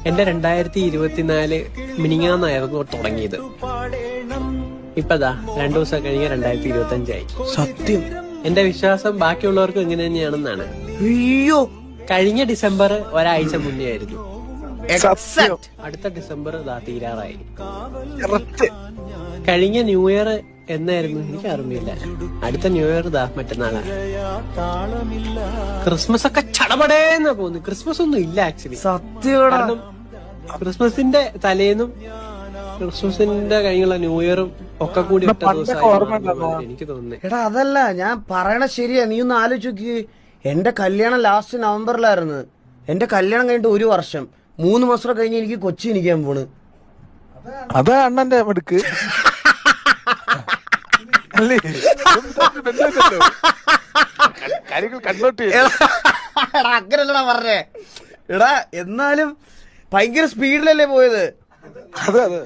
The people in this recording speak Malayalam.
എന്റെ 2024 മിനിങ്ങാന്നായിരുന്നു തുടങ്ങിയത്. ഇപ്പതാ 2 ദിവസം കഴിഞ്ഞ് 2025 ആയി. സത്യം. എന്റെ വിശ്വാസം ബാക്കിയുള്ളവർക്കും ഇങ്ങനെ തന്നെയാണെന്നാണ്. അയ്യോ, കഴിഞ്ഞ ഡിസംബർ ഒരാഴ്ച മുന്നേ ആയിരുന്നു. എക്സാക്ട്. അടുത്ത ഡിസംബർ ഇതാ തീരാറായി. കറക്റ്റ്. കഴിഞ്ഞ ന്യൂ ഇയർ എന്നായിരുന്നു എനിക്ക് അറിയില്ല. അടുത്ത ന്യൂ ഇയർ ഇതാ മറ്റന്നാളാണ്. ക്രിസ്മസ് ഒക്കെ ചടപടേന്നാ പോകുന്നു. ക്രിസ്മസ് ഒന്നും ഇല്ല ആക്ച്വലി. സത്യം. കാരണം ക്രിസ്മസിന്റെ തലേന്നും ക്രിസ്മസിന്റെ കഴിഞ്ഞുള്ള ന്യൂ ഇയറും ഒക്കെ കൂടി ഒറ്റ ദിവസമായി എനിക്ക് തോന്നുന്നത്. എടാ അതല്ല ഞാൻ പറയണ ശരിയാ. നീ ഒന്ന് ആലോചിക്ക്. എന്റെ കല്യാണം ലാസ്റ്റ് നവംബറിലായിരുന്നു. എന്റെ കല്യാണം കഴിഞ്ഞിട്ട് 1 വർഷം 3 മാസം കഴിഞ്ഞ് എനിക്ക് കൊച്ചി എനിക്കാൻ പോണ്. അതാ അണ്ണന്റെ മിടുക്ക്. അങ്ങനല്ലടാ പറഞ്ഞേ. എടാ എന്നാലും ഭയങ്കര സ്പീഡിലല്ലേ പോയത്. അതെ അതെ.